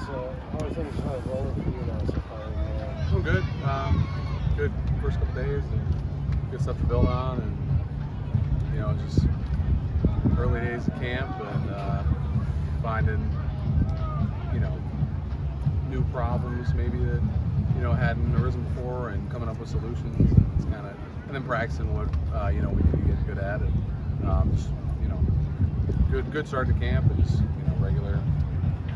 how are things rolling for you now so far? Doing good. Good first couple days and good stuff to build on, and just early days of camp and finding new problems maybe that hadn't arisen before, and coming up with solutions, and it's and then practicing what we need to get good at, and just good start to camp, and just regular,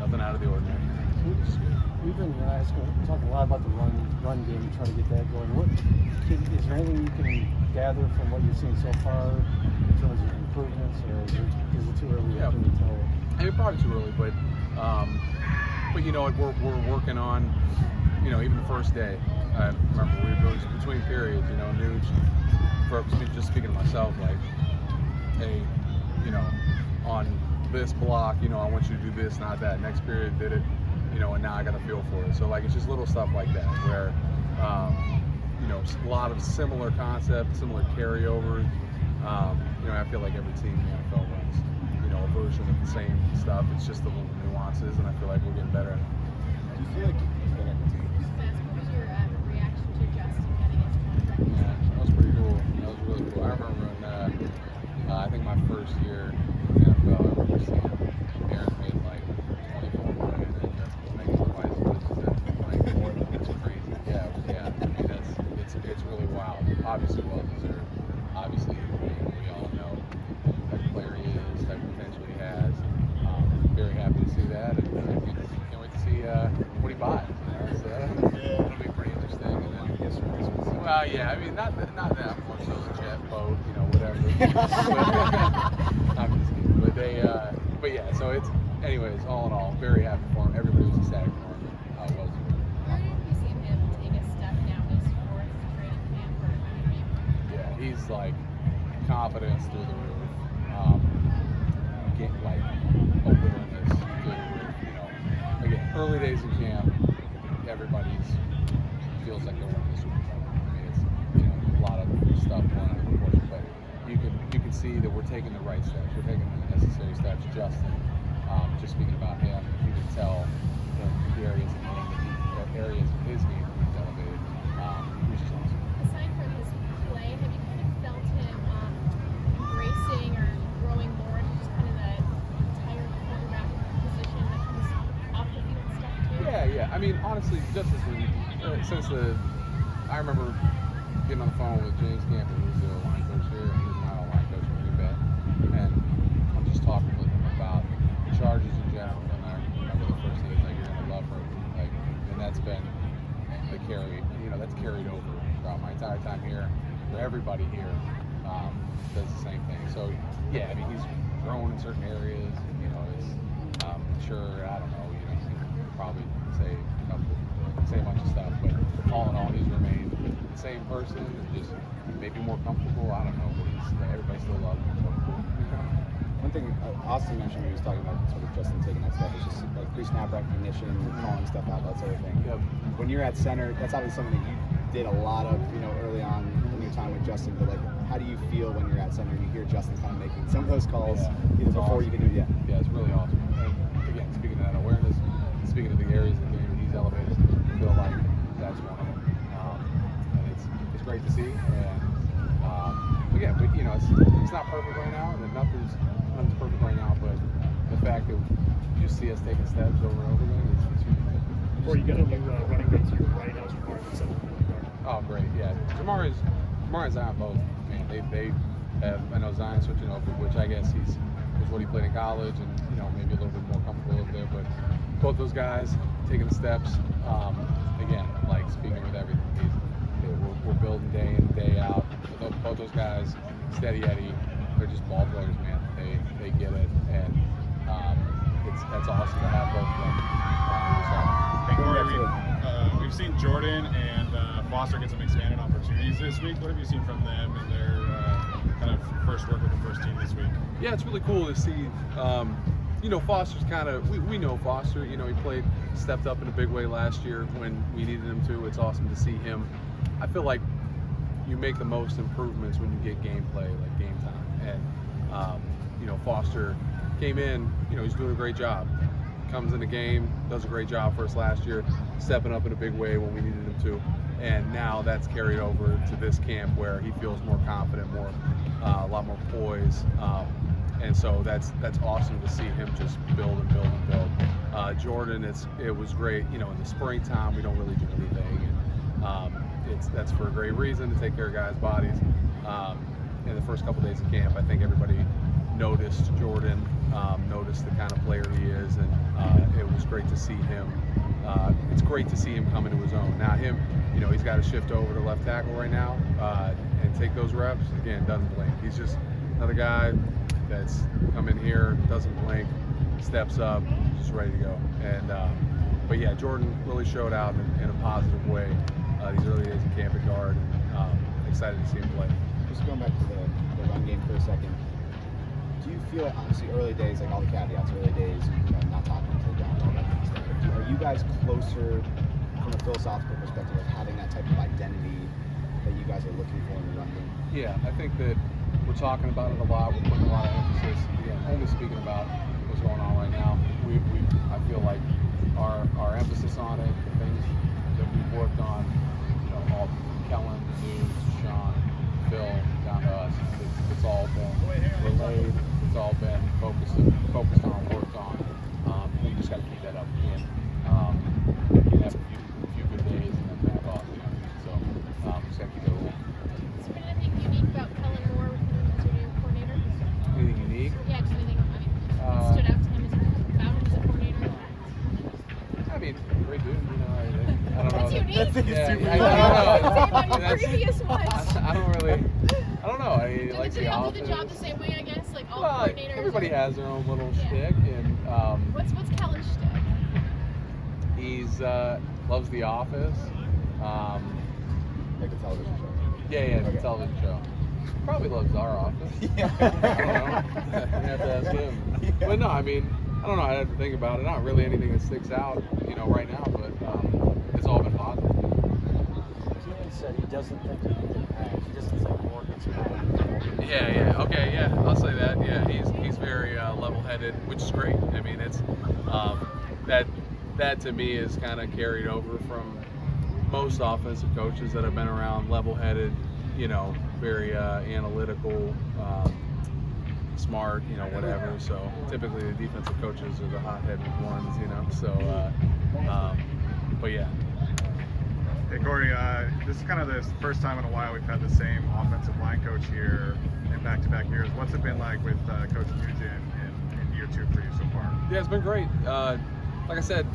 nothing out of the ordinary. Which is good. We've been talking a lot about the run game and trying to get that going. Is there anything you can gather from what you've seen so far in terms of improvements, or is it too early to tell? I mean, probably too early, but we're working on, even the first day. I remember we were between periods, Nuge, just speaking to myself, like, hey, on this block, I want you to do this, not that. Next period did it, and now I got a feel for it. So, like, it's just little stuff like that where, a lot of similar concepts, similar carryovers. I feel like every team in the NFL runs, a version of the same stuff. It's just the little nuances, and I feel like we're getting better at it. Do you feel like What was your reaction to Justin getting his contract? Yeah, that was pretty cool. That was really cool. I remember when, I think my first year in the NFL, I remember seeing Aaron made like 24 million, and Justin was making twice as much as that. Like, it's crazy. Yeah. I mean, it's really wild. Obviously well deserved. Obviously, we all know the type of player he is, type of potential he has. Very happy to see that, and can't wait to see what he buys. It'll be pretty interesting. And then, well, yeah, I mean, not that more so the jet boat, whatever. I'm just kidding. But yeah, so it's, anyways, all in all, very happy for him. Everybody was ecstatic for him. Where did you see him take a step down his fourth training camp or Yeah, he's like confidence through the roof. Get like a willingness through the roof. Again, early days in camp, everybody's feels like they're winning the Super Bowl. I mean, it's a lot of stuff going on in the course, but you can see that we're taking the right steps. We're taking the necessary steps. Justin, just speaking about him, you can tell the areas of his game that he's elevated, which is awesome. aside from his play, have you kind of felt him embracing or growing more into just kind of the entire quarterback position that comes off the field stuff too? Yeah. I mean, honestly, just I remember getting on the phone with James Campbell, who's the line coach here, and he's my line coach in Green Bay, and I'm just talking with him about the Chargers in general, and I remember the first thing he's like, "You're gonna love her," like, and that's been the carry, that's carried over throughout my entire time here. For everybody here does the same thing. So yeah, I mean, he's grown in certain areas. It's mature. I don't know. Probably say a bunch of stuff, but all in all, he's remained the same person, and just maybe more comfortable. I don't know, but everybody still loves him. One thing Austin mentioned when he was talking about sort of Justin taking that step is just like pre-snap recognition, calling stuff out, that sort of thing. Yep. When you're at center, that's obviously something that you did a lot of, early on in your time with Justin. But like, how do you feel when you're at center and you hear Justin kind of making some of those calls either before awesome. you can do it? Yeah, it's really awesome. And again, speaking of that awareness, speaking of the areas of the game that he's elevated, I feel like that's one of them. And it's great to see. And again, it's not perfect right now, and nothing's perfect right now. But the fact that you see us taking steps over and over again is huge. Before you get a new running back to your right, how's Jamar been settled in the guard? Oh, great, yeah. Jamar and Zion both, man, they have, I know Zion switching over, which I guess was what he played in college, and maybe a little bit more comfortable over there, but both those guys taking the steps, again, like speaking with everything, we're building day in, day out. Both those guys, steady Eddie, they're just ball players, man. They get it, and that's awesome to have both of them. Hey, Corey, we've seen Jordan and Foster get some expanded opportunities this week. What have you seen from them in their kind of first work with the first team this week? Yeah, it's really cool to see. Foster's kind of, we know Foster, he stepped up in a big way last year when we needed him to. It's awesome to see him. I feel like you make the most improvements when you get gameplay, like game time. And, Foster came in, he's doing a great job. comes in the game, does a great job for us last year, stepping up in a big way when we needed him to. And now that's carried over to this camp where he feels more confident, a lot more poise. And so that's awesome to see him just build and build and build. Jordan, it was great. In the springtime we don't really do anything, and that's for a great reason, to take care of guys' bodies. In the first couple days of camp, I think everybody noticed Jordan, noticed the kind of player he is, and it was great to see him. It's great to see him come into his own. Now he's got to shift over to left tackle right now and take those reps. Again, doesn't blink. He's just another guy that's come in here, doesn't blink, steps up, just ready to go. And but yeah, Jordan really showed out in a positive way these early days of camp at guard. Excited to see him play. Just going back to the run game for a second. Do you feel, obviously early days, like all the caveats, early days, not talking to the down, all that kind of stuff. Are you guys closer from a philosophical perspective of having that type of identity that you guys are looking for in the run game? Yeah, I think that we're talking about it a lot. We're putting a lot of emphasis. Again, only speaking about what's going on right now. I feel like our emphasis on it, the things that we've worked on, all Kellen, News, Sean, Phil, down to us. It's all been relayed. It's all been focused on, worked on. We just got to keep that up. You can have a few good days and then back off. So just got to keep it rolling. Is there anything unique about Kellen Moore with him as your new coordinator? Anything unique? Yeah, just anything that stood out to him about him as a coordinator? I mean, great dude. I don't know. That's unique. Yeah, I don't know. That's- Previous ones. I don't know. I mean, he likes the I'll office. do the job the same way, I guess. Like all Well, coordinators. everybody has their own little Yeah. shtick, and What's Kellen's shtick? he's loves the office. Like the television show. Yeah, the Okay. television show. Probably loves our office. Yeah. I don't know. We have to ask him. Yeah. But no, I mean, I don't know. I have to think about it. Not really anything that sticks out, right now. But it's all been positive. Keelan said he doesn't think he can get back. He doesn't think Morgan's back. Yeah. Okay, yeah, I'll say that. Yeah, he's very level-headed, which is great. I mean, it's that to me is kind of carried over from most offensive coaches that have been around. Level-headed, very analytical, smart, whatever. So typically the defensive coaches are the hot-headed ones, So, but yeah. Hey Corey, this is kind of the first time in a while we've had the same offensive line coach here in back-to-back years. What's it been like with Coach Nugent in year 2 for you so far? Yeah, it's been great. Like I said,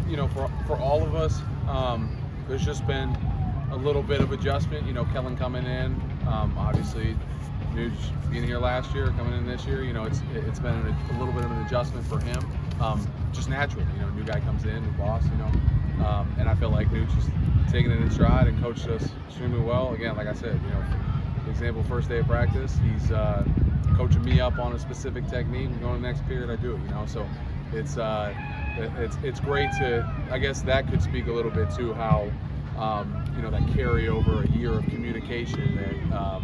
for all of us, there's just been a little bit of adjustment. Kellen coming in, obviously, Nuge being here last year, coming in this year. It's been a little bit of an adjustment for him, just naturally. New guy comes in, new boss. And I feel like Nuge is taking it in stride and coached us extremely well. Again, like I said, for example, first day of practice, he's coaching me up on a specific technique. And going to the next period, I do it. So it's great to. I guess that could speak a little bit to how that carryover, a year of communication that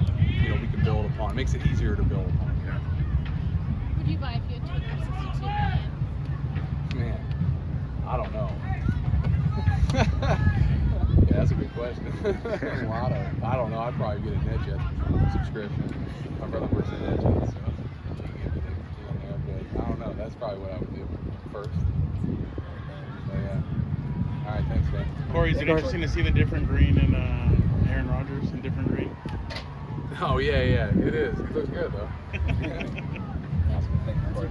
we can build upon. It makes it easier to build upon. Yeah. Would you buy if you had $262 million? Man, I don't know. Yeah, that's a good question. I don't know. I'd probably get a NetJet subscription. My brother works at NetJet, so he can give me the on there. But I don't know. That's probably what I would do first. So yeah. All right, thanks, man. Corey, is it interesting to see the different green in Aaron Rodgers and different green? Oh yeah, it is. He looks good though. Awesome. Thank you, Corey.